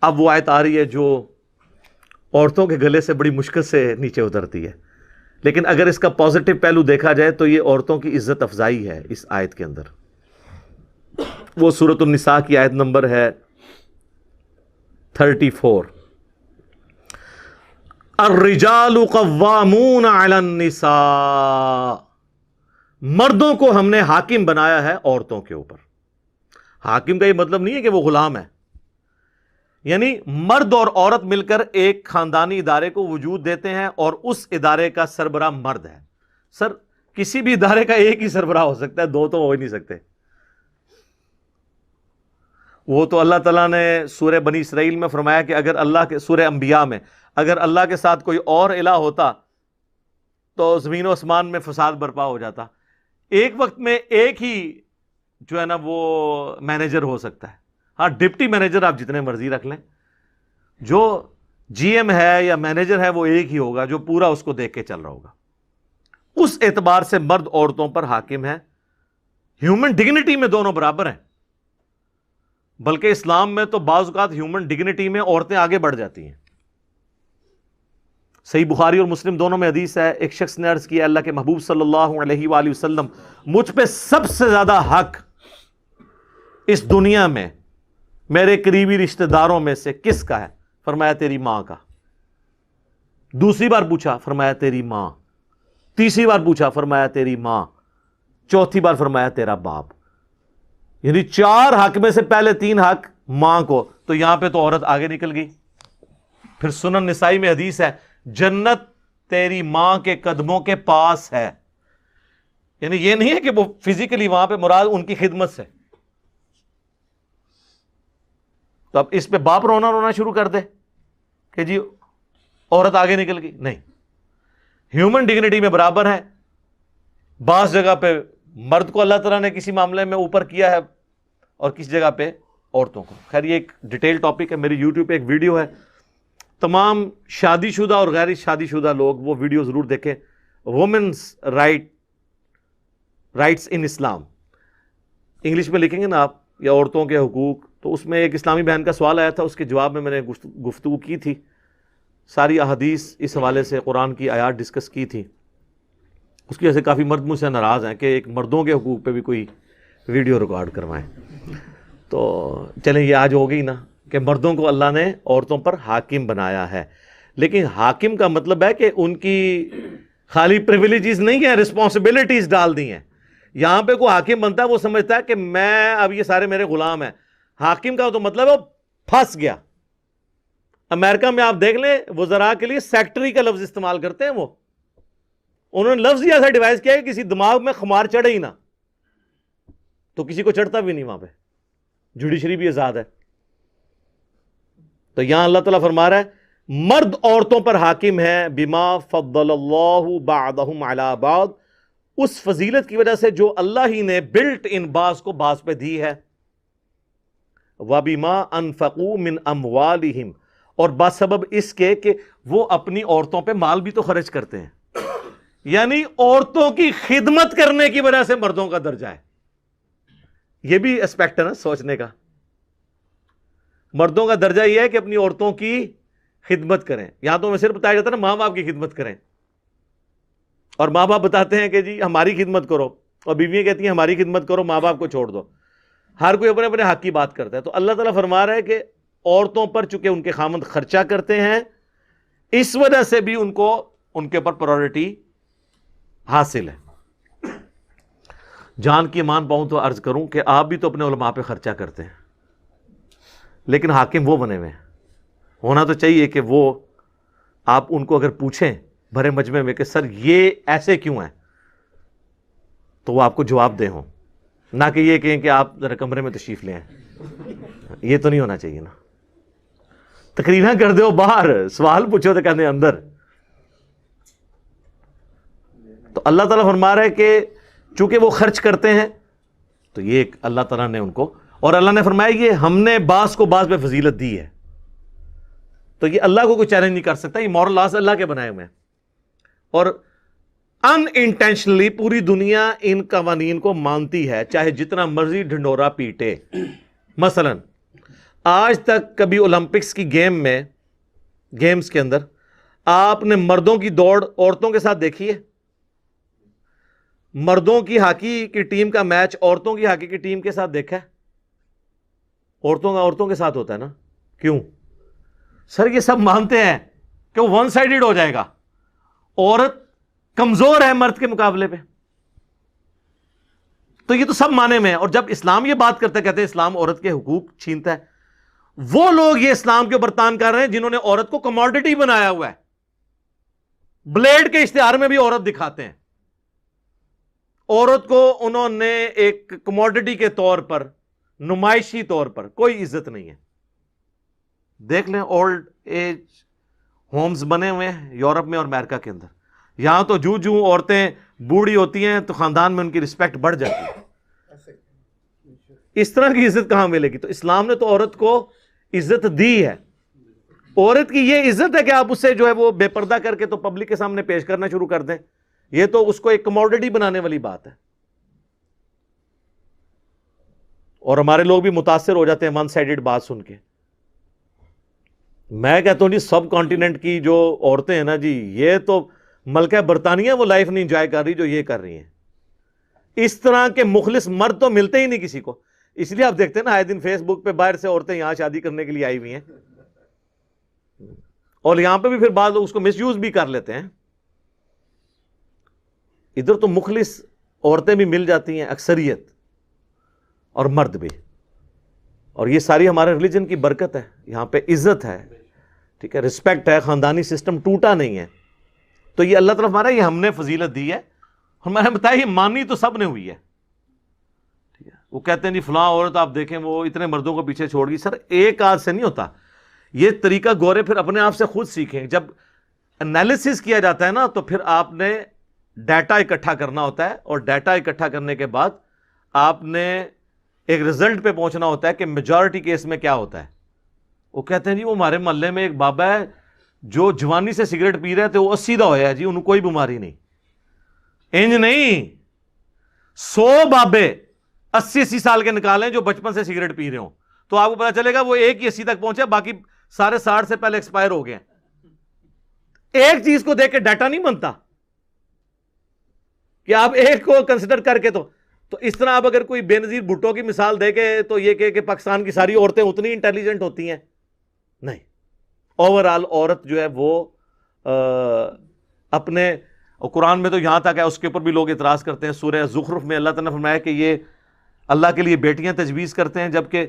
اب وہ آیت آ رہی ہے جو عورتوں کے گلے سے بڑی مشکل سے نیچے اترتی ہے، لیکن اگر اس کا پازیٹو پہلو دیکھا جائے تو یہ عورتوں کی عزت افزائی ہے اس آیت کے اندر۔ وہ سورۃ النساء کی آیت نمبر ہے 34، الرجال قوامون علی النساء، مردوں کو ہم نے حاکم بنایا ہے عورتوں کے اوپر۔ حاکم کا یہ مطلب نہیں ہے کہ وہ غلام ہے، یعنی مرد اور عورت مل کر ایک خاندانی ادارے کو وجود دیتے ہیں اور اس ادارے کا سربراہ مرد ہے۔ سر کسی بھی ادارے کا ایک ہی سربراہ ہو سکتا ہے، دو تو ہو ہی نہیں سکتے۔ وہ تو اللہ تعالیٰ نے سورہ بنی اسرائیل میں فرمایا کہ اگر اللہ کے، سورہ انبیاء میں، اگر اللہ کے ساتھ کوئی اور الہ ہوتا تو زمین و آسمان میں فساد برپا ہو جاتا۔ ایک وقت میں ایک ہی جو ہے نا وہ مینیجر ہو سکتا ہے، ہاں ڈپٹی مینیجر آپ جتنے مرضی رکھ لیں، جو جی ایم ہے یا مینیجر ہے وہ ایک ہی ہوگا جو پورا اس کو دیکھ کے چل رہا ہوگا۔ اس اعتبار سے مرد عورتوں پر حاکم ہے، ہیومن ڈگنیٹی میں دونوں برابر ہیں، بلکہ اسلام میں تو بعض اوقات ہیومن ڈگنیٹی میں عورتیں آگے بڑھ جاتی ہیں۔ صحیح بخاری اور مسلم دونوں میں حدیث ہے، ایک شخص نے عرض کیا اللہ کے محبوب صلی اللہ علیہ وآلہ وسلم، مجھ پہ سب سے زیادہ حق اس دنیا میں میرے قریبی رشتہ داروں میں سے کس کا ہے؟ فرمایا تیری ماں کا۔ دوسری بار پوچھا، فرمایا تیری ماں۔ تیسری بار پوچھا، فرمایا تیری ماں۔ چوتھی بار فرمایا تیرا باپ۔ یعنی 4 حق میں سے پہلے 3 حق ماں کو، تو یہاں پہ تو عورت آگے نکل گئی۔ پھر سنن نسائی میں حدیث ہے، جنت تیری ماں کے قدموں کے پاس ہے، یعنی یہ نہیں ہے کہ وہ فزیکلی وہاں پہ، مراد ان کی خدمت سے۔ تو اب اس پہ باپ رونا شروع کر دے کہ جی عورت آگے نکل گئی، نہیں، ہیومن ڈگنیٹی میں برابر ہے۔ بعض جگہ پہ مرد کو اللہ تعالیٰ نے کسی معاملے میں اوپر کیا ہے اور کسی جگہ پہ عورتوں کو۔ خیر یہ ایک ڈیٹیل ٹاپک ہے، میری یوٹیوب پہ ایک ویڈیو ہے، تمام شادی شدہ اور غیر شادی شدہ لوگ وہ ویڈیو ضرور دیکھیں، وومنس رائٹس ان اسلام، انگلش میں لکھیں گے نا آپ، یا عورتوں کے حقوق، تو اس میں ایک اسلامی بہن کا سوال آیا تھا، اس کے جواب میں نے گفتگو کی تھی، ساری احادیث اس حوالے سے قرآن کی آیات ڈسکس کی تھی۔ اس کی وجہ سے کافی مرد مجھ سے ناراض ہیں کہ ایک مردوں کے حقوق پہ بھی کوئی ویڈیو ریکارڈ کروائیں۔ تو چلیں یہ آج ہو گئی نا کہ مردوں کو اللہ نے عورتوں پر حاکم بنایا ہے، لیکن حاکم کا مطلب ہے کہ ان کی خالی پریویلیجز نہیں ہیں، رسپانسبلٹیز ڈال دی ہیں۔ یہاں پہ کوئی حاکم بنتا ہے وہ سمجھتا ہے کہ میں اب یہ سارے میرے غلام ہیں۔ حاکم کا تو مطلب ہے وہ پھنس گیا۔ امریکہ میں آپ دیکھ لیں وزراء کے لیے سیکٹری کا لفظ استعمال کرتے ہیں، وہ انہوں نے لفظ ہی ایسا ڈیوائز کیا کہ کسی دماغ میں خمار چڑھے ہی نہ، تو کسی کو چڑھتا بھی نہیں، وہاں پہ جوڈیشری بھی آزاد ہے۔ تو یہاں اللہ تعالیٰ فرما رہا ہے مرد عورتوں پر حاکم ہے، بما فضل اللہ بعضهم علی بعض، اس فضیلت کی وجہ سے جو اللہ ہی نے بلٹ ان بعض کو بعض پہ دی ہے، وبما انفقوا من اموالہم، اور بسبب اس کے کہ وہ اپنی عورتوں پہ مال بھی تو خرچ کرتے ہیں، یعنی عورتوں کی خدمت کرنے کی وجہ سے مردوں کا درجہ ہے۔ یہ بھی اسپیکٹ ہے نا سوچنے کا۔ مردوں کا درجہ یہ ہے کہ اپنی عورتوں کی خدمت کریں، یہاں تو میں صرف بتایا جاتا ہے نا ماں باپ کی خدمت کریں، اور ماں باپ بتاتے ہیں کہ جی ہماری خدمت کرو، اور بیویاں کہتی ہیں ہماری خدمت کرو، ماں باپ کو چھوڑ دو۔ ہر کوئی اپنے اپنے حق کی بات کرتا ہے۔ تو اللہ تعالیٰ فرما رہا ہے کہ عورتوں پر چونکہ ان کے خامند خرچہ کرتے ہیں، اس وجہ سے بھی ان کو ان کے اوپر پرائورٹی حاصل ہے۔ جان کی امان پاؤں تو عرض کروں کہ آپ بھی تو اپنے علماء پہ خرچہ کرتے ہیں، لیکن حاکم وہ بنے ہوئے ہیں۔ ہونا تو چاہیے کہ وہ آپ ان کو اگر پوچھیں بھرے مجمع میں کہ سر یہ ایسے کیوں ہیں، تو وہ آپ کو جواب دے ہوں، نہ کہ یہ کہیں کہ آپ ذرا کمرے میں تشریف لے آئیں۔ یہ تو نہیں ہونا چاہیے نا، تقریریں کر دو باہر، سوال پوچھو تو کہتے ہیں اندر۔ تو اللہ تعالیٰ فرما رہا ہے کہ چونکہ وہ خرچ کرتے ہیں تو یہ ایک اللہ تعالیٰ نے ان کو، اور اللہ نے فرمایا یہ ہم نے بعض کو بعض پہ فضیلت دی ہے، تو یہ اللہ کو کوئی چیلنج نہیں کر سکتا، یہ مورل لاز اللہ کے بنائے ہوئے ہیں۔ اور ان انٹینشنلی پوری دنیا ان قوانین کو مانتی ہے، چاہے جتنا مرضی ڈھنڈورا پیٹے۔ مثلا آج تک کبھی اولمپکس کی گیمز کے اندر آپ نے مردوں کی دوڑ عورتوں کے ساتھ دیکھی ہے؟ مردوں کی ہاکی کی ٹیم کا میچ عورتوں کی ہاکی کی ٹیم کے ساتھ دیکھا ہے؟ عورتوں کے ساتھ ہوتا ہے نا. کیوں؟ سر یہ سب مانتے ہیں کہ وہ ون سائیڈڈ ہو جائے گا، عورت کمزور ہے مرد کے مقابلے پہ، تو یہ تو سب مانے میں ہے. اور جب اسلام یہ بات کرتے کہتے ہیں اسلام عورت کے حقوق چھینتا ہے، وہ لوگ یہ اسلام کے اوپر تان کر رہے ہیں جنہوں نے عورت کو کموڈٹی بنایا ہوا ہے. بلیڈ کے اشتہار میں بھی عورت دکھاتے ہیں. عورت کو انہوں نے ایک کموڈٹی کے طور پر، نمائشی طور پر کوئی عزت نہیں ہے. دیکھ لیں اولڈ ایج ہومز بنے ہوئے ہیں یورپ میں اور امریکہ کے اندر. یہاں تو جو عورتیں بوڑھی ہوتی ہیں تو خاندان میں ان کی رسپیکٹ بڑھ جاتی ہے. اس طرح کی عزت کہاں ملے گی؟ تو اسلام نے تو عورت کو عزت دی ہے. عورت کی یہ عزت ہے کہ آپ اسے جو ہے وہ بے پردہ کر کے تو پبلک کے سامنے پیش کرنا شروع کر دیں. یہ تو اس کو ایک کموڈٹی بنانے والی بات ہے. اور ہمارے لوگ بھی متاثر ہو جاتے ہیں ون سائیڈڈ بات سن کے. میں کہتا ہوں جی سب کانٹیننٹ کی جو عورتیں ہیں نا جی، یہ تو ملکہ برطانیہ وہ لائف نہیں انجوائے کر رہی جو یہ کر رہی ہیں. اس طرح کے مخلص مرد تو ملتے ہی نہیں کسی کو. اس لیے آپ دیکھتے ہیں نا آئے دن فیس بک پہ باہر سے عورتیں یہاں شادی کرنے کے لیے آئی ہوئی ہیں، اور یہاں پہ بھی پھر بعض لوگ اس کو مس یوز بھی کر لیتے ہیں. ادھر تو مخلص عورتیں بھی مل جاتی ہیں اکثریت، اور مرد بھی. اور یہ ساری ہمارے ریلیجن کی برکت ہے. یہاں پہ عزت ہے، ٹھیک ہے، رسپیکٹ ہے، خاندانی سسٹم ٹوٹا نہیں ہے. تو یہ اللہ تعالیٰ ہمارا یہ ہم نے فضیلت دی ہے. ہمارے بتایا یہ مانی تو سب نے ہوئی ہے. ٹھیک ہے، وہ کہتے ہیں جی فلاں عورت آپ دیکھیں وہ اتنے مردوں کو پیچھے چھوڑ گئی. سر ایک آدھ سے نہیں ہوتا یہ طریقہ. گورے پھر اپنے آپ سے خود سیکھیں. جب انالیسس کیا جاتا ہے نا تو پھر آپ نے ڈیٹا اکٹھا کرنا ہوتا ہے، اور ڈیٹا اکٹھا کرنے کے بعد آپ نے ایک رزلٹ پہ پہنچنا ہوتا ہے کہ میجورٹی کیس میں کیا ہوتا ہے. وہ کہتے ہیں جی وہ ہمارے محلے میں ایک بابا ہے جو جوانی سے سگریٹ پی رہے تھے، وہ 80 دا ہویا ہے جی، انہوں کوئی بیماری نہیں. انج نہیں، 100 بابے 80 سال کے نکالیں جو بچپن سے سگریٹ پی رہے ہوں تو آپ کو پتا چلے گا وہ ایک ہی 80 تک پہنچے، باقی سارے 60 سے پہلے ایکسپائر ہو گئے. ایک چیز کو دیکھ کے ڈیٹا نہیں بنتا کہ آپ ایک کو کنسیڈر کر کے تو اس طرح آپ اگر کوئی بے نظیر بھٹو کی مثال دے کے تو یہ کہ پاکستان کی ساری عورتیں اتنی انٹیلیجنٹ ہوتی ہیں؟ نہیں. اوور آل عورت جو ہے وہ اپنے قرآن میں تو یہاں تک ہے، اس کے اوپر بھی لوگ اعتراض کرتے ہیں. سورہ زخرف میں اللہ تعالیٰ نے فرمایا کہ یہ اللہ کے لیے بیٹیاں تجویز کرتے ہیں، جبکہ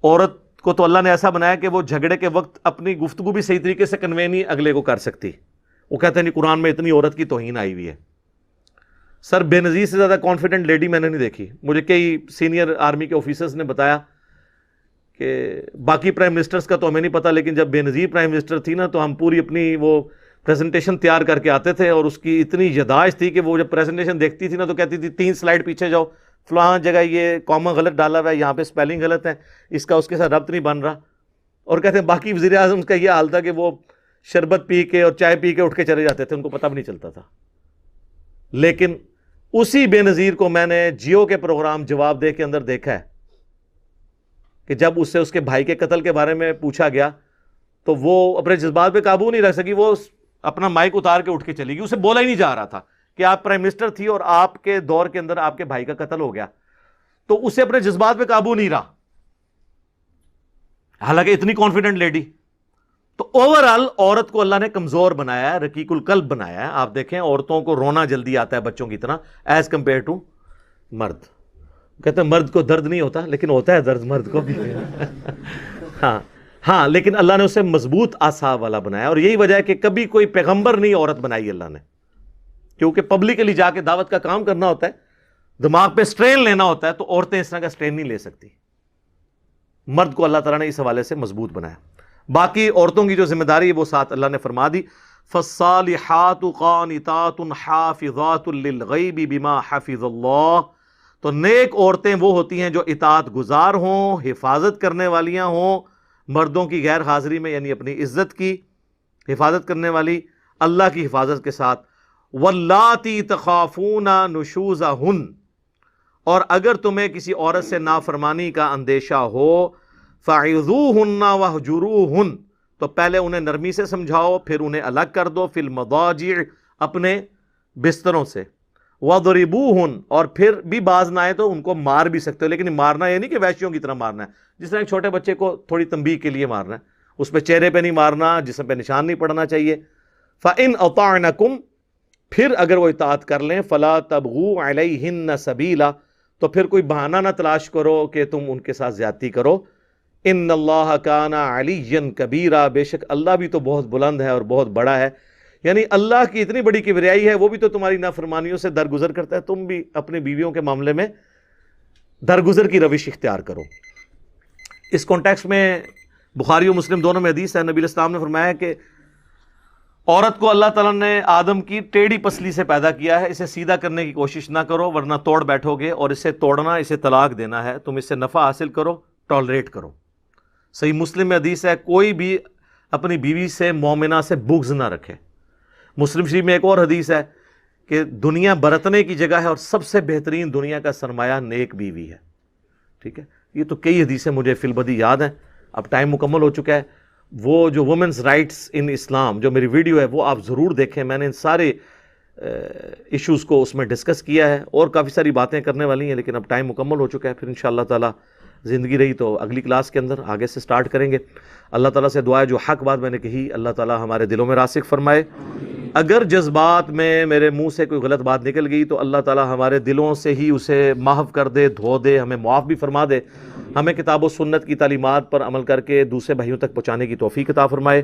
عورت کو تو اللہ نے ایسا بنایا کہ وہ جھگڑے کے وقت اپنی گفتگو بھی صحیح طریقے سے کنوے نہیں اگلے کو کر سکتی. وہ کہتے ہیں نہیں قرآن میں اتنی عورت کی توہین آئی ہوئی ہے. سر بے نظیر سے زیادہ کانفیڈنٹ لیڈی میں نے نہیں دیکھی. مجھے کئی سینئر آرمی کے آفیسرز نے بتایا کہ باقی پرائم منسٹرز کا تو ہمیں نہیں پتا، لیکن جب بے نظیر پرائم منسٹر تھی نا تو ہم پوری اپنی وہ پریزنٹیشن تیار کر کے آتے تھے، اور اس کی اتنی یاداشت تھی کہ وہ جب پریزنٹیشن دیکھتی تھی نا تو کہتی تھی 3 سلائیڈ پیچھے جاؤ، فلاں جگہ یہ کاما غلط ڈالا ہوا ہے، یہاں پہ اسپیلنگ غلط ہے، اس کا اس کے ساتھ ربط نہیں بن رہا. اور کہتے ہیں باقی وزیر اعظم کا یہ حال تھا کہ وہ شربت پی کے اور چائے پی کے اٹھ کے چلے جاتے تھے، ان کو پتہ بھی نہیں چلتا تھا. لیکن اسی بے نظیر کو میں نے جیو کے پروگرام جواب دے کے اندر دیکھا ہے کہ جب اس سے اس کے بھائی کے قتل کے بارے میں پوچھا گیا تو وہ اپنے جذبات پہ قابو نہیں رکھ سکی، وہ اپنا مائک اتار کے اٹھ کے چلی گئی. اسے بولا ہی نہیں جا رہا تھا کہ آپ پرائم منسٹر تھی اور آپ کے دور کے اندر آپ کے بھائی کا قتل ہو گیا، تو اسے اپنے جذبات پہ قابو نہیں رہا، حالانکہ اتنی کانفیڈنٹ لیڈی. تو اوور آل عورت کو اللہ نے کمزور بنایا ہے، رقیق القلب بنایا ہے. آپ دیکھیں عورتوں کو رونا جلدی آتا ہے بچوں کی طرح ایز کمپیئر ٹو مرد. کہتے ہیں مرد کو درد نہیں ہوتا، لیکن ہوتا ہے درد مرد کو بھی. ہاں لیکن اللہ نے اسے مضبوط اعصاب والا بنایا. اور یہی وجہ ہے کہ کبھی کوئی پیغمبر نہیں عورت بنائی اللہ نے، کیونکہ پبلکلی جا کے دعوت کا کام کرنا ہوتا ہے، دماغ پہ سٹرین لینا ہوتا ہے، تو عورتیں اس طرح کا سٹرین نہیں لے سکتی. مرد کو اللہ تعالیٰ نے اس حوالے سے مضبوط بنایا. باقی عورتوں کی جو ذمہ داری ہے وہ ساتھ اللہ نے فرما دی. فالصالحات قانتات حافظات للغیب بما حفظ اللہ. تو نیک عورتیں وہ ہوتی ہیں جو اطاعت گزار ہوں، حفاظت کرنے والیاں ہوں مردوں کی غیر حاضری میں، یعنی اپنی عزت کی حفاظت کرنے والی اللہ کی حفاظت کے ساتھ. واللاتی تخافون نشوزہن. اور اگر تمہیں کسی عورت سے نافرمانی کا اندیشہ ہو فَعِظُوهُنَّ وَاهْجُرُوهُنَّ، تو پہلے انہیں نرمی سے سمجھاؤ، پھر انہیں الگ کر دو، فی المضاجع، اپنے بستروں سے، وَضْرِبُوهُنَّ، اور پھر بھی باز نہ آئے تو ان کو مار بھی سکتے ہو، لیکن مارنا یہ نہیں کہ وحشیوں کی طرح مارنا ہے، جس طرح ایک چھوٹے بچے کو تھوڑی تنبیہ کے لیے مارنا ہے، اس پہ چہرے پہ نہیں مارنا، جسم پہ نشان نہیں پڑنا چاہیے۔ فَإِنْ أَطَعْنَكُمْ، پھر اگر وہ اطاعت کر لیں، فَلَا تَبْغُوا عَلَيْهِنَّ سَبِيلًا، تو پھر کوئی بہانہ نہ تلاش کرو کہ تم ان کے ساتھ زیادتی کرو۔ ان اللہ کان علیٰ کبیرا، بے شک اللہ بھی تو بہت بلند ہے اور بہت بڑا ہے، یعنی اللہ کی اتنی بڑی کبریائی ہے، وہ بھی تو تمہاری نافرمانیوں سے درگزر کرتا ہے، تم بھی اپنی بیویوں کے معاملے میں درگزر کی روش اختیار کرو۔ اس کانٹیکسٹ میں بخاری و مسلم دونوں میں حدیث ہے، نبی علیہ السلام نے فرمایا کہ عورت کو اللہ تعالیٰ نے آدم کی ٹیڑھی پسلی سے پیدا کیا ہے، اسے سیدھا کرنے کی کوشش نہ کرو ورنہ توڑ بیٹھو گے، اور اسے توڑنا، اسے طلاق دینا ہے، تم اس سے نفع حاصل کرو، ٹالریٹ کرو۔ صحیح مسلم میں حدیث ہے، کوئی بھی اپنی بیوی سے مومنہ سے بغض نہ رکھے۔ مسلم شریف میں ایک اور حدیث ہے کہ دنیا برتنے کی جگہ ہے اور سب سے بہترین دنیا کا سرمایہ نیک بیوی ہے۔ ٹھیک ہے، یہ تو کئی حدیثیں مجھے فی البدی یاد ہیں، اب ٹائم مکمل ہو چکا ہے۔ وہ جو وومنز رائٹس ان اسلام جو میری ویڈیو ہے وہ آپ ضرور دیکھیں، میں نے ان سارے ایشوز کو اس میں ڈسکس کیا ہے، اور کافی ساری باتیں کرنے والی ہیں، لیکن اب ٹائم مکمل ہو چکا ہے، پھر انشاءاللہ تعالی زندگی رہی تو اگلی کلاس کے اندر آگے سے سٹارٹ کریں گے۔ اللہ تعالیٰ سے دعا ہے جو حق بات میں نے کہی اللہ تعالیٰ ہمارے دلوں میں راسخ فرمائے، اگر جذبات میں میرے منہ سے کوئی غلط بات نکل گئی تو اللہ تعالیٰ ہمارے دلوں سے ہی اسے محو کر دے، دھو دے، ہمیں معاف بھی فرما دے، ہمیں کتاب و سنت کی تعلیمات پر عمل کر کے دوسرے بھائیوں تک پہنچانے کی توفیق عطا فرمائے۔